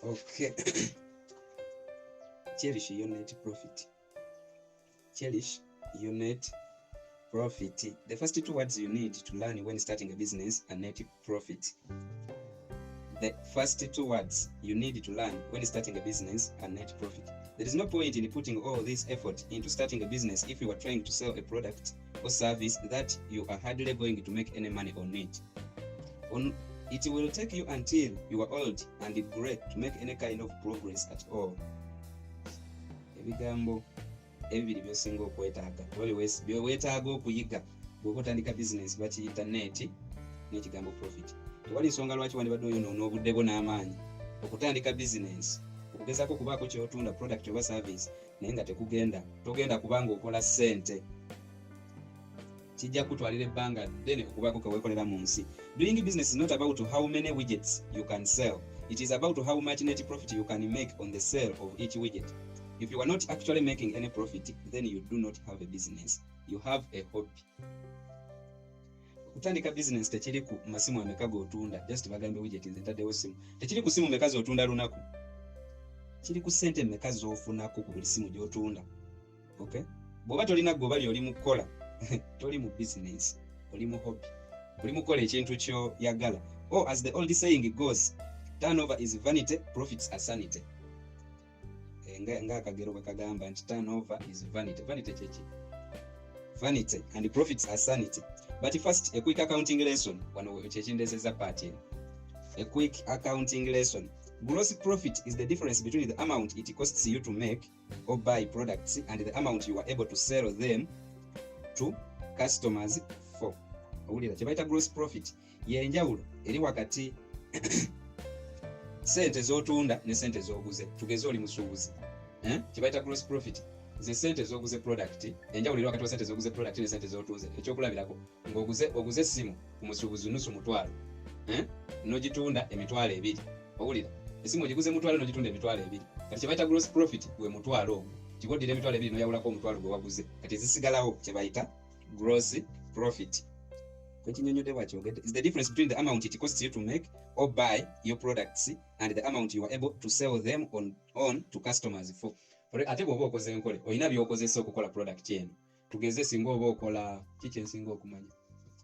Okay. Cherish your net profit. Cherish your net profit. The first two words you need to learn when starting a business are net profit. The first two words you need to learn when starting a business are net profit. There is no point in putting all this effort into starting a business if you are trying to sell a product or service that you are hardly going to make any money on it. It will take you until you are old and gray to make any kind of progress at all. Ebigambo ebibiri byosinga okwetaaga byewetaaga okuyiga bw'oba otandika business bakiyita net n'ekigambo profit. Tewali nsonga lwaki wandibadde oyonoona obudde bwo n'amaanyi okutandika business okugezaako okubaako ky'otunda product oba service naye nga togenda kubanga okola ssente. Kijja kutwalira ebbanga ddene okubaako keweekolera mu nsi. Doing business is not about how many widgets you can sell. It is about how much net profit you can make on the sale of each widget. If you are not actually making any profit, then you do not have a business. You have a hobby. Kutandika business tekiri ku masimu ameka g'otunda, just bagambe widget nze ntaddewo simu. Tekiri ku simu meka z'otunda lunaku. Kiri ku ssente meka z'ofunako ku buli simu gy'otunda. Okay? Bw'oba tolina ggobali oli mu kukola, toli mu business, oli mu hobby. Oli mu kukola ekintu ky'oyagala. Or as the old saying goes, turnover is vanity, profits are sanity. Nga akagero bakagamba nti turnover is vanity. Vanity kyeki? Vanity and profits are sanity. But first, a quick accounting lesson. Wano kyekindezeza part eno. A quick accounting lesson. Gross profit is the difference between the amount it costs you to make or buy products and the amount you are able to sell them to customers for. Owulira kyebayita gross profit yenjawulo eri wakati sente z'otunda ne sente z'oguze. Tugeze oli musuubuzi. Kyebayita gross profit ze sente z'oguze product, enjawulo eri wakati wa sente z'oguze product ne sente z'otuze. Ekyokulabirako ng'oguze essimu ku musuubuzi nusu mutwalo, n'ogitunda emitwalo 2. Owulira essimu ogiguze mutwalo n'ogitunda emitwalo 2. Kati kyebayita gross profit gwe mutwalo ogwo. Kikoddira emitwalo 2 n'oyawulako omutwalo gwe waguze. Kati zisigalawo kyebayita gross profit. Kwekinyonyodde bwakyogedde is the difference between the amount it costs you to make or buy your products and the amount you are able to sell them on to customers for. Ate bw'oba okoze enkole olina by'okozesa okukola product eno. Tugeze singa oba okola kiki ensinga okumanya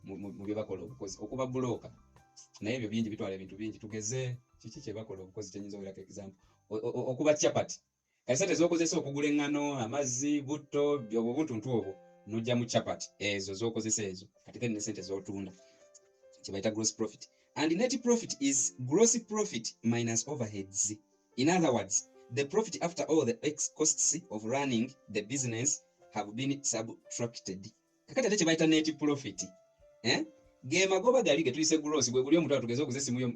mu bye bakola obukozi okuba bulooka, naye ebyo bingi bitwala ebintu bingi. Tugeze kiki kye bakola obukozi kyenyinza owerako example okuba chapati. Kati sente z'okozesa okugula eŋŋano, amazzi, butto, byobwo buntuntu obwo nojja mu chapati ezo z'okozesa ezo. Kati then ne sente z'otunda kyebayita gross profit. And net profit is gross profit minus overheads. In other words, the profit after all the costs of running the business have been subtracted. Kakati ate kyebayita net profit ge magoba gali ge tuyise gross. Bwe guli omutwalo tugeze okuze simu yo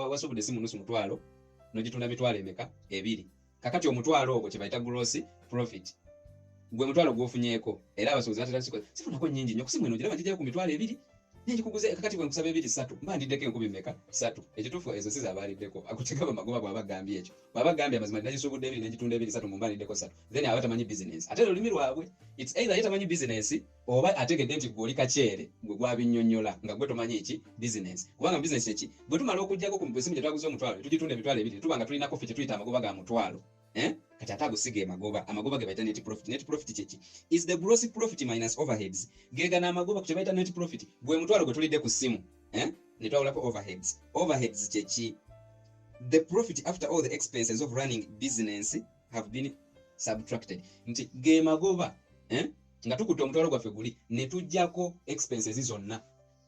wasobodde simu nusu mutwalo n'ogitunda mitwalo emeka 2. Kakati omutwalo ogwo kyebayita gross profit. Gwe mutwalo gwofunyeeko era abasuubuzi batera sifunako nnyingi nnyo ku simu eno giraba njijjayo ku mitwalo 2 n'ekikuguze. Kakati bwe nkusaba 2-3 mba ndiddeko enkumi meka 3. Ekituufu ezo si zabaaliddeko. Akutegaba magoba bw'aba gambye ekyo. Bw'aba gambye amazima nagisuubudde 2 n'egitunda 2-3 mu mba ndiddeko 3. Then aba tamanyi business. Ate olulimi lwabwe it's either ye tamanyi business oba ategedde nti gwe oli kakyere gwe gwabinnyonnyola nga gwe tomanyi eki business. Kubanga business eki bwe tumala okuggyako ku simu gye twaguze omutwalo tugitunda emitwalo 2 tubanga tulinako ffe kye tuyita amagoba ga mutwalo. Kati ate agusiga amagoba ge bayita net profit. Net profit kyeki is the gross profit minus overheads. Gegana amagoba ku kye bayita net profit gwe mutwalo gwe tulidde ku simu ne twawulako overheads. Overheads kyeki the profit after all the expenses of running business have been subtracted. Nti ge magoba nga tukutte omutwalo gwaffe guli ne tujjako expenses zonna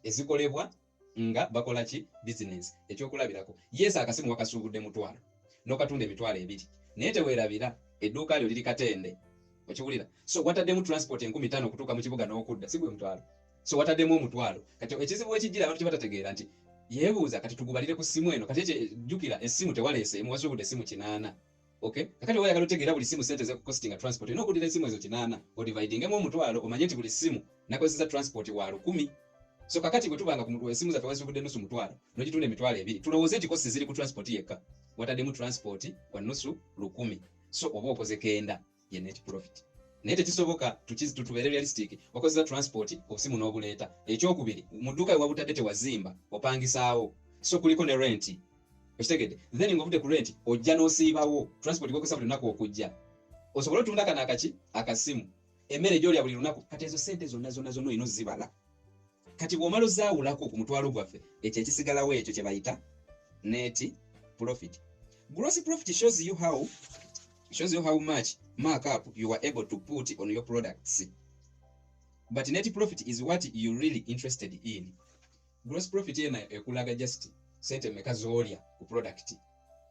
ezikolebwa nga bakola ki business. Ekyokulabirako yes akasimu wakasuubudde mutwalo n'okatunda emitwalo 2 naye teweerabira edduuka lyo liri Katende. Okiwulira? So wataddemu transport 1500 okutuuka mu kibuga n'okudda si gwe mutwalo. So wataddemu omutwalo. Kati ekizibu ekijjira abantu kye batategeera nti yeebuuza kati tugubalire ku simu eno. Kati jjukira essimu tewaleeseemu wasuubudde essimu 8. Okay? Kakati oyagala otegeera buli simu sente z'okukostinga transport n'okuddira essimu ezo 8 odividingemu omutwalo omanye nti buli simu nakozesa transport wa 10. So kakati bwe tubanga ku essimu zaffe wasuubudde nusu mutwalo n'ogitunda emitwalo 2 tulowooze nti kosti ziri ku transport yekka. Wataddemu transport wa nusu 10. So oba okoze kenda ye net profit. Naye tekisoboka tubeere realistic. Wakozesa transport obusimu n'obuleeta. Ekyokubiri mu dduuka wabutadde tewazimba opangisaawo. So kuliko ne rent. Okitegedde? Then ng'ovudde ku rent ojja n'osiibawo transport gwokosa buli lunaku okujja. Osobola otunda kana akasimu, emmere gy'olya buli lunaku. Kati ezo ssente zonna olina ozibala. Kati bw'omala ozaawulako ku mutwalo gwaffe, ekyo ekisigalawo ekyo kye bayita net profit. Gross profit shows you how much markup you are able to put on your products. But net profit is what you really interested in. Gross profit yena ekulaga just sente meka zolya ku product.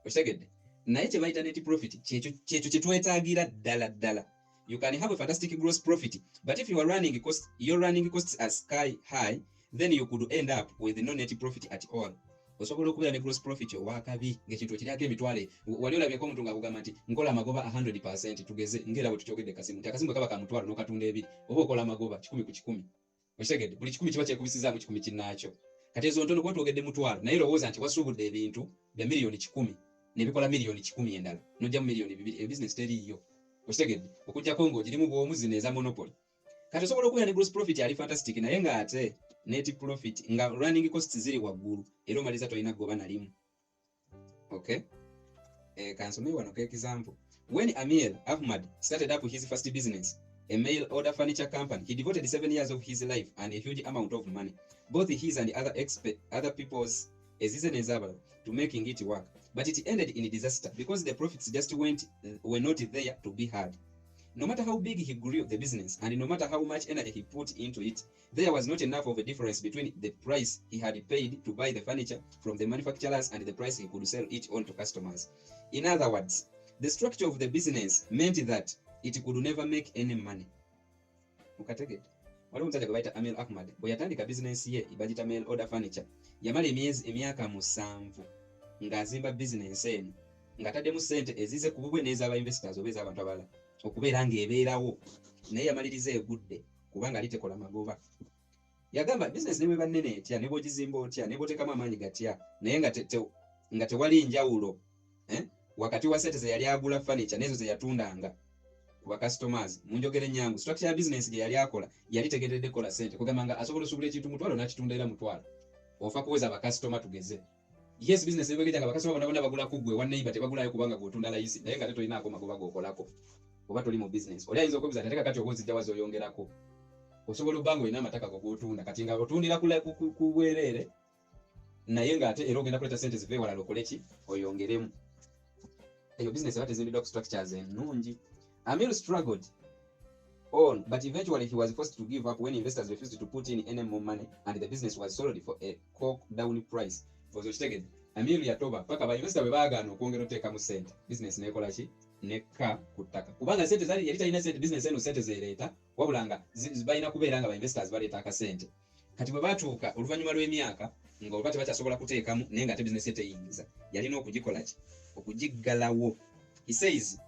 Okitegedde? Naye kye bayita net profit kyekyo kye twetaagira ddala. You can have a fantastic gross profit, but if your running costs are sky high, then you could end up with no net profit at all. Osobola okubeera ne gross profit owakabi ng'ekintu ekirako emitwale. Wali olabyeko omuntu ng'akugamba nti nkola amagoba 100%, tugeze ng'era bwe tukyogedde kasimu nti akasimu kaba ka mutwalo n'okatunda ebiri, oba okola amagoba 100 ku 100. Okitegedde? Buli 100 kiba kyekubisizaamu 100 kinnaakyo. Kati ezo ntono kuba twogedde mutwalo, naye lowooza nti wasuubudde ebintu bya miliyoni 10 ne bikola miliyoni 10 endala, n'ojjamu miliyoni 2, ebizinesi teriiyo. Okitegedde? Okuggyako ng'ogirimu bw'omu zino eza monopoly. Kati osobola okubeera ne gross profit ali fantastic, naye ng'ate net profit nga running costs ziri waggulu era omaliza tolina goba na limu. Okay? Kansome wano ka example. When Amir Ahmad started up his first business, a mail order furniture company, he devoted 7 years of his life and a huge amount of money, both his and other people's to making it work. But it ended in disaster because the profits just were not there to be had. No matter how big he grew the business and no matter how much energy he put into it, there was not enough of a difference between the price he had paid to buy the furniture from the manufacturers and the price he could sell it on to customers. In other words, the structure of the business meant that it could never make any money. Mukategedde? Waliwo omusajja gwe bayita Amir Ahmad bwe yatandika bizinensi ye bagita mail order furniture, yamala emyaka 7 ng'azimba bizinensi eno ng'ataddemu ssente ezize ku bubwe n'ez'aba investors oba ez'abantu abalala okubeera ng'ebeerawo, naye yamaliriza egudde kubanga ali tekola magoba. Yagamba bizinensi ne bweba nnene etya, ne bw'ogizimba otya, ne bw'oteekamu amaanyi gatya, naye nga tewali njawulo wakati wa ssente ze yali agula furniture n'ezo ze yatundanga ku ba customers. Mu njogera ennyangu, structure ya business gye yali akola yali tegeredde kola ssente. Kugamba nga asobola osuubula ekintu mutwalo n'akitunda era mutwalo, ofa kuweza aba customer tugeze. Yes, business ebegejja nga bakasoma bonna bagula ku ggwe, one neighbor tebagulayo kubanga gw'otunda layisi, naye nga tetolinaako magoba g'okolako oba toli mu business. Oli ayinza okwebuuza nti ate kakati oba ozijja wazo oyongerako. Osobola obba nga olina amataka g'otunda kati nga otundira ku bwereere, naye ng'ate era ogenda kuleeta ssente zive ewalala okole ki? Oyongeremu. Eyo business eba tezimbiddwa ku structures ennungi. Amir struggled on, but eventually he was forced to give up when investors refused to put in any more money and the business was sold for a down price. Okitegedde? Amir yatoba paka ba investor bwe baagaana okwongera oteekamu ssente, business n'ekola ki? Nekka ku ttaka. Kubanga ssente yali talina ssente, business eno ssente zeereeta, wabula nga balina kubeera nga ba investors baleeta akasente. Kati bwe batuuka oluvannyuma lw'emyaka nga oba tebakyasobola kuteekamu naye nga ate business ye teyingiza, yalina okugikola ki? Okugiggalawo. He says,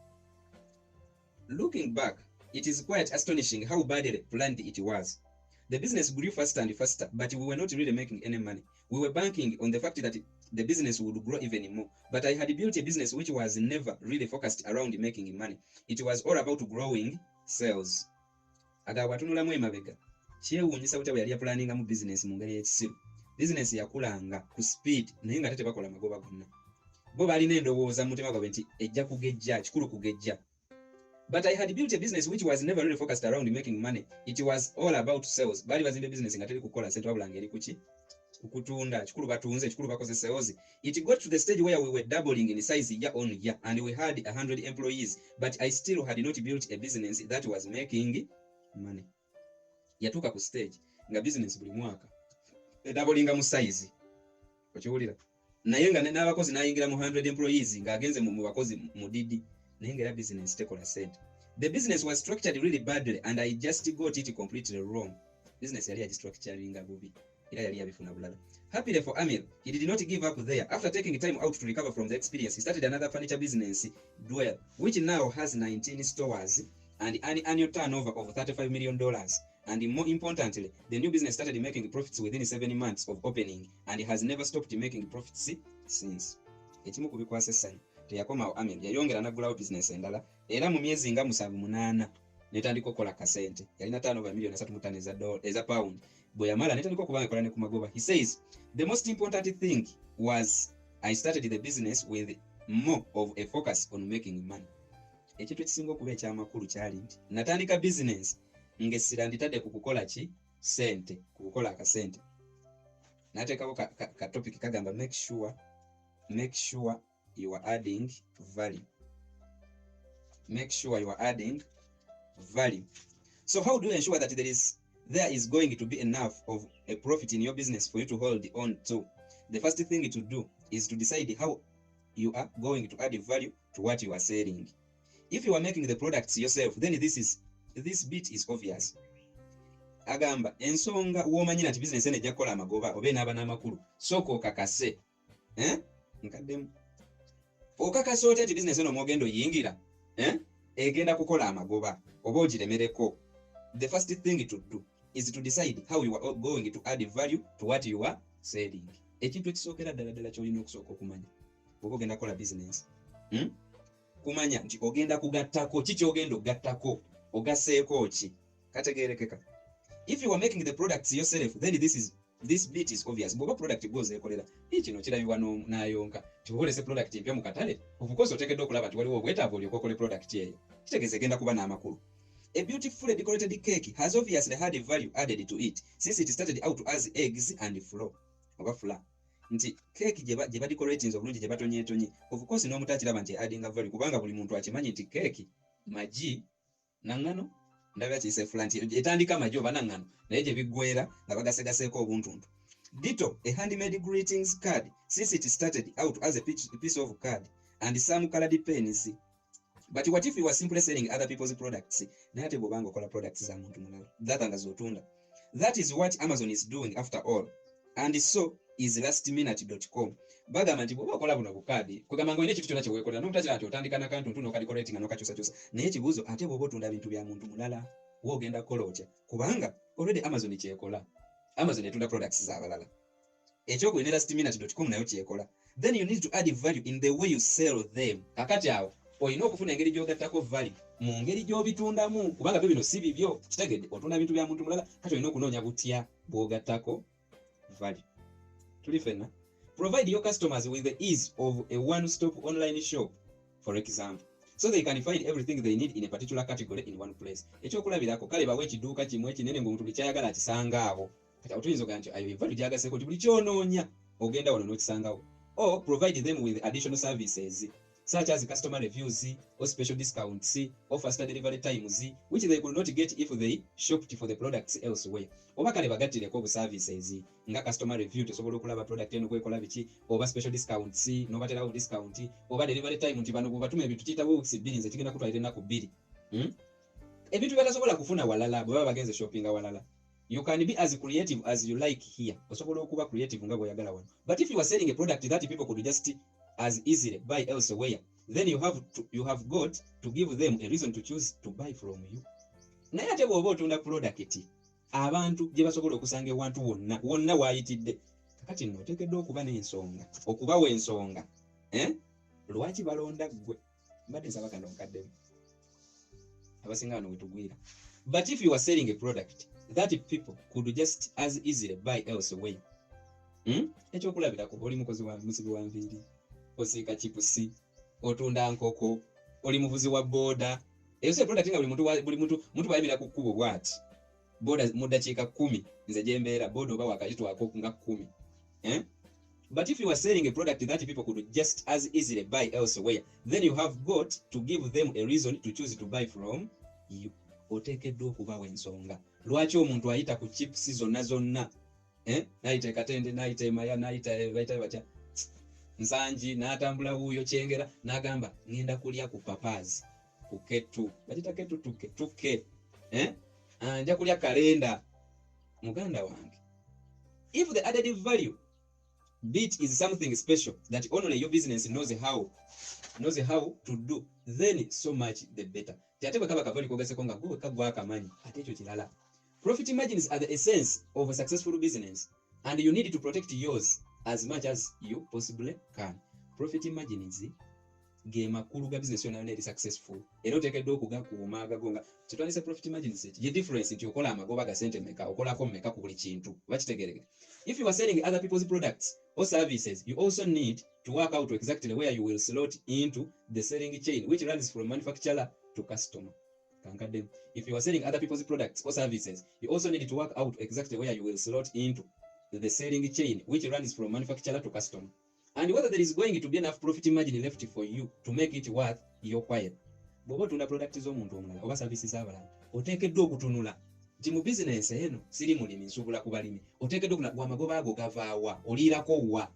looking back, it is quite astonishing how badly planned it was. The business grew faster and faster, but we were not really making any money. We were banking on the fact that the business would grow even more. But I had built a business which was never really focused around making money. It was all about growing sales. Aga watunulamu emabega. Kyewuunyisa butya bwe yali yapulaninga mu business mu ngeri y'ekisiru. Business yakulanga ku speed naye nga ate tebakola magoba gonna. Bo balina endowooza mu mutima gwabwe nti ejja kugejja, kikulu kugejja. But I had built a business which was never really focused around making money. It was all about sales. Bali bazimba business nga teri kukola ssente wabula ngeri kuki? Kukutunda. Kikulu batunze, kikulu bakoze sales. It got to the stage where we were doubling in size year on year and we had 100 employees, but I still had not built a business that was making money. Yatuuka ku stage nga business buli mwaka edabolinga mu size. Okiwulira? Naye nga n'abakozi n'ayingira mu 100 employees ng'agenze mu bakozi mu didi. Naye ng'era business tekola ssente. The business was structured really badly and I just got it completely wrong. Business yali yagistructuringa bubi era yali yabifuna bulala. Happily for Amir, he did not give up there. After taking time out to recover from the experience, he started another furniture business, Dwell, which now has 19 stores and an annual turnover of $35 million. And more importantly, the new business started making profits within 7 months of opening and has never stopped making profits since. Ekimu ku bikwasa essanyu teyakomawo Amir yayongera n'aggulawo business endala era mu myezi nga 7-8 netandika okukola kasente. Yalina turnover million 3.5 eza pound. Bwe yamala netandika okuba ekola ne ku magoba. He says the most important thing was I started the business with more of a focus on making money. Ekintu ekisinga okuba ekyamakulu kyali nti natandika business ng'essira nditadde ku kukola ki sente, ku kukola akasente. Nateekako ka topic kagamba make sure you are adding value. Make sure you are adding value. So how do you ensure that there is going to be enough of a profit in your business for you to hold on to? The first thing to do is to decide how you are going to add value to what you are selling. If you are making the products yourself, then this bit is obvious. Agamba ensonga w'omanyi nti business ene ejja kukola amagoba oba enaaba n'amakulu sooka okakase. Nkaddemu okakase otya nti business eno mwogenda oyingira egenda kukola amagoba oba ogiremereko. The first thing to do is to decide how you are going to add value to what you are selling. Ekintu ekisookera ddala ky'olina okusooka okumanya bw'oba ogenda kukola business, kumanya nti ogenda kugattako ki ky'ogenda okugattako, ogaseeko ki. Kategeerekeka. If you are making the products yourself, then this bit is obvious. Bw'oba product gw'ozeekolera kino kirabibwa n'ayonka tibukolese product empya mu katale, of course oteekeddwa okulaba nti waliwo obwetaavu olyoka okole product eyo, kitegeeza egenda kuba n'amakulu. A beautifully decorated cake has obviously had a value added to it since it started out as eggs and flour. Nti cake gye badecoratinze obulungi gye batonyeetonye, of course n'omuntu akiraba nti adding value kubanga buli muntu akimanyi nti cake magi naŋŋano ndabira kiyise fulanti etandika magi oba naŋŋano naye gye biggwera nga bagasegaseeko obuntuntu. Ditto a handmade greetings card since it started out as a piece of card and some colored pens. But what if you are simply selling other people's products? Naye ate bw'obanga okola products za muntu mulala that nga z'otunda. That is what Amazon is doing after all. And so is lastminute.com. Bagamba nti bw'oba okola buno bukaadi kugamba ng'olina ekintu kyonna kye weekolera n'omutakira nti otandika n'akantu ntu n'okadikoletinga n'okakyusakyusa. Naye ekibuuzo ate bw'oba otunda bintu bya muntu mulala woogenda kukola otya? Kubanga already Amazon kyekola. Amazon etunda products z'abalala. Ekyokulina lastminute.com nayo kyekola. Then you need to add value in the way you sell them. Kakati awo olina okufuna engeri gy'ogattako value mu ngeri gy'obitundamu kubanga byo bino si bibyo. Kitegedde otunda bintu bya muntu mulala kati olina okunoonya butya bw'ogattako value. Tuli fenna. Provide your customers with the ease of a one-stop online shop, for example, so they can find everything they need in a particular category in one place. Ekyokulabirako kale bawe ekiduuka kimu ekinene ng'omuntu buli kyayagala akisanga awo. Kati awo tuyinza nti ayo value gy'agaseeko nti buli ky'onoonya ogenda wano n'okisangawo. Or provide them with additional services such as customer reviews or special discounts or faster delivery times which they could not get if they shopped for the products elsewhere. Oba kale bagattireko obu services nga customer review tosobola okulaba product eno kwekola biki, oba special discounts n'obaterawo discount, oba delivery time nti bano bw'obatuma ebintu kiyitawo weeks 2 nze kigenda kutwalira ennaku 2. Ebintu byatasobola kufuna walala bwe baba bagenze shopping walala. You can be as creative as you like here. Osobola okuba creative nga bw'oyagala wano. But if you are selling a product that people could just as easily buy elsewhere, then you have got to give them a reason to choose to buy from you. Naye ate bw'oba otunda product abantu gye basobola okusanga ewantu wonna waayitidde, kakati nno oteekeddwa okuba n'ensonga, okubawa ensonga lwaki balonda ggwe. Mbadde nsaba kano nkaddemu abasinga wano wetugwira. But if you are selling a product that people could just as easily buy elsewhere, ekyokulabirako oli mukozi wa musibi wa nviiri, osiika chipusi, otunda nkoko, oli muvuzi wa boda. Eyo se product nga buli muntu bayimira ku kkubo bw'ati boda mu ddakiika 10 nze gye mbeera boda oba wakagitwako nga 10. But if you are selling a product that people could just as easily buy elsewhere, then you have got to give them a reason to choose to buy from you. Oteekeddwa okubawa ensonga lwaki omuntu ayita ku chips zonna n'ayita katende, n'ayita emaya, n'ayita bayita batya nsanji, n'atambula wuuyo kyengera n'agamba ngenda kulya ku papazi ku ketu, bagita ketu tuke nja kulya kalenda. Muganda wange, if the added value bit is something special that only your business knows how to do, then so much the better. Ate bwe kaba kavali kogeseko nga gwe kagwa akamanyi ate ekyo kirala. Profit margins are the essence of a successful business and you need to protect yours as much as you possibly can. Profit margins ge makulu ga business yona eri successful era oteekeddwa okugakuuma agagonga kyetwandise profit margin set ye difference nti okola amagoba ga sente meka okolako meka ku buli kintu bakitegerekere. If you are selling other people's products or services, you also need to work out exactly where you will slot into the selling chain, which runs from manufacturer to customer. If you are selling other people's products or services, you also need to work out exactly where you will slot into the selling chain, which runs from manufacturer to customer, and whether there is going to be enough profit margin left for you to make it worth your while. Bw'oba otunda product z'omuntu omulala oba services z'abalala, oteekeddwa okutunula nti mu business eno siri mulimi nsubula ku balimi, oteekeddwa okulaba amagoba ago gavaawa, oliirako wa